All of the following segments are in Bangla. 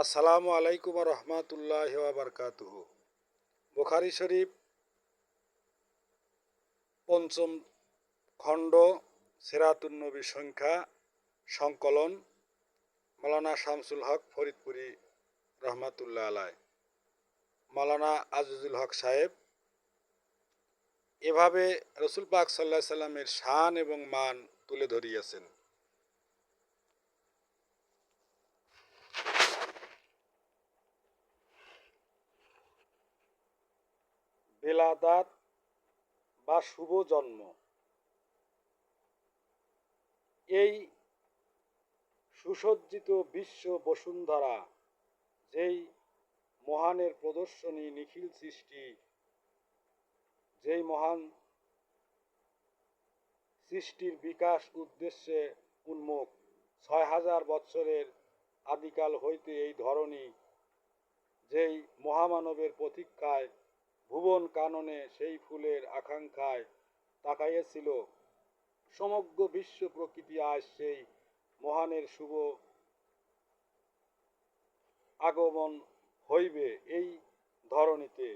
আসসালামু আলাইকুম রহমতুল্লাহ বারকাতুহু। বুখারী শরীফ পঞ্চম খণ্ড সিরাতুন নবী সংখ্যা সংকলন মাওলানা শামসুল হক ফরিদপুরি রহমাতুল্লাহ আলাই। মাওলানা আজিজুল হক সাহেব এভাবে রসুল পাক সাল্লাহ সাল্লামের শান এবং মান তুলে ধরিয়েছেন। বেলাদাত বা শুভ জন্ম, এই সুসজ্জিত বিশ্ব বসুন্ধরা, যেই মহানের প্রদর্শনী, নিখিল সৃষ্টি, যেই মহান সৃষ্টির বিকাশ উদ্দেশ্যে উন্মুখ, ৬,০০০ বৎসরের আদিকাল হইতে এই ধরনী, যেই মহামানবের প্রতীক্ষায়, ভুবন কাননে সেই ফুলের আকাঙ্ক্ষায় তাকাইয়াছিল, সমগ্র বিশ্ব প্রকৃতি আজ সেই মহানের শুভ আগমন হইবে এই ধরণীতে,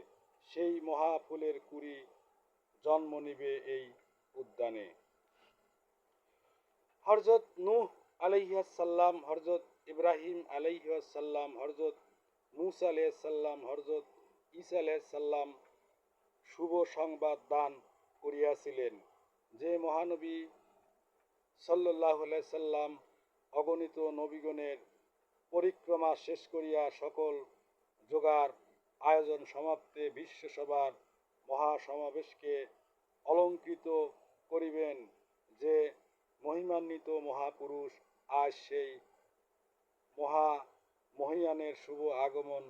সেই মহাফুলের কুড়ি জন্ম নিবে এই উদ্যানে। হযরত নূহ আলাইহিসসালাম, হযরত ইব্রাহিম আলাইহিসসালাম, হযরত মূসা আলাইহিসসালাম, হযরত ঈসা আলাইহিসসালাম শুভ সংবাদ দান করিয়াছিলেন। যে মহানবী সাল্লাল্লাহু আলাইহি সাল্লাম অগণিত নবীগণের পরিক্রমা শেষ করিয়া সকল জোগাড় আয়োজন সমাপ্তে বিশ্বসভার মহাসমাবেশকে অলঙ্কৃত করিবেন, যে মহিমান্বিত মহাপুরুষ আজ সেই মহিয়ানের শুভ আগমন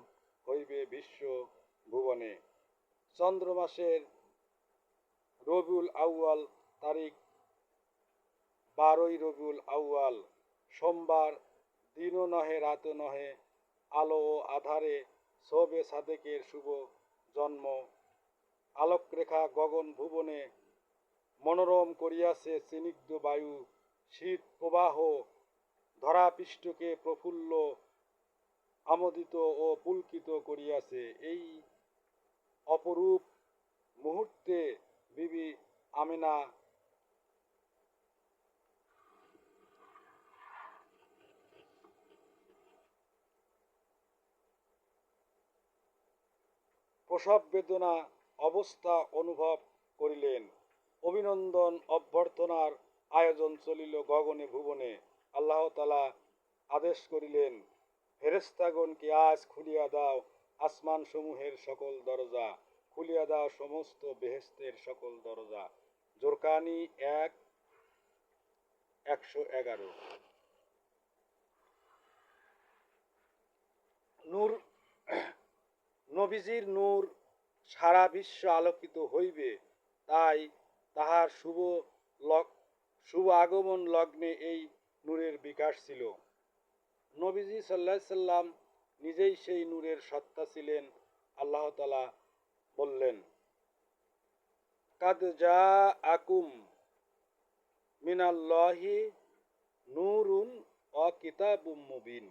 হইবে বিশ্ব ভুবনে। চন্দ্রমাসের রবিউল আউয়াল তারিখ ১২ই রবিউল আউয়াল, সোমবার, দিনও নহে রাতও নহে, আলো ও আধারে শোবে সাদেকের শুভ জন্ম। আলোকরেখা গগন ভুবনে মনোরম করিয়াছে, স্নিগ্ধ বায়ু শীত প্রবাহ ধরাপৃষ্ঠকে প্রফুল্ল আমোদিত ও পুলকিত করিয়াছে। এই অপরূপ মুহূর্তে বিবি আমেনা প্রসব বেদনা অবস্থা অনুভব করিলেন। অভিনন্দন অভ্যর্থনার আয়োজন চলিল গগনে ভুবনে। আল্লাহ তাআলা আদেশ করিলেন, ফেরেশতাগণকে আজ খুলিয়া দাও আসমান সমূহের সকল দরজা, খুলিয়া দাও সমস্ত বেহেশতের সকল দরজা। জোরকানি ১:১১। নূর, নবীজির নূর সারা বিশ্ব আলোকিত হইবে, তাই তাহার শুভ আগমন লগ্নে এই নূরের বিকাশ ছিল। নবীজি সাল্লাল্লাহু আলাইহি সাল্লাম নিজেই সেই নূরের সত্তা ছিলেন। আল্লাহ তাআলা বললেন, কাদ জাআকুম মিনাল্লাহি নূরুন ওয়া কিতাবুম মুবিন।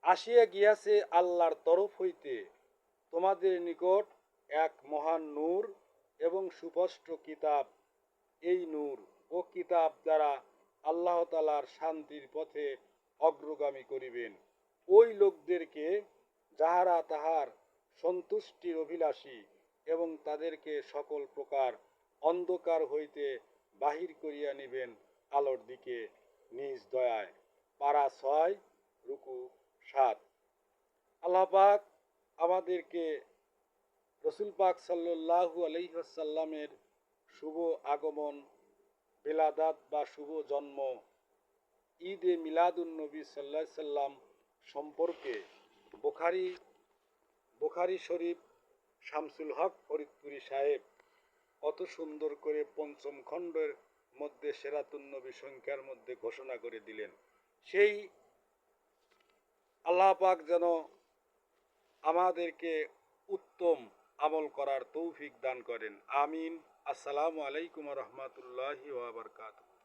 আসিয়া গিয়াছে আল্লাহর তরফ হইতে তোমাদের নিকট এক মহান নূর এবং সুস্পষ্ট কিতাব। এই নূর ও কিতাব দ্বারা আল্লাহ তাআলার শান্তির পথে অগ্রগামী করিবেন ওই লোকদেরকে, যাহারা তাহার সন্তুষ্টির অভিলাষী, এবং তাদেরকে সকল প্রকার অন্ধকার হইতে বাহির করিয়া নিবেন আলোর দিকে নিজ দয়ায়। পারা ৬, রুকু ৭। আল্লাহ পাক আমাদেরকে রসুল পাক সাল্লাল্লাহু আলাইহি ওয়াসাল্লামের শুভ আগমন, বেলাদাত বা শুভ জন্ম, ঈদে মিলাদুন নবী সাল্লাল্লাহু আলাইহি সাল্লাম সম্পর্কে বুখারী শরীফ শামসুল হক ফরিদপুরি সাহেব কত সুন্দর করে পঞ্চম খণ্ডের মধ্যে সিরাতুন নবী সংখ্যার মধ্যে ঘোষণা করে দিলেন। সেই আল্লাহ পাক যেন আমাদেরকে উত্তম আমল করার তৌফিক দান করেন। আমিন। আসসালামু আলাইকুম রহমতুল্লাহি ওয়া বারাকাতুহু।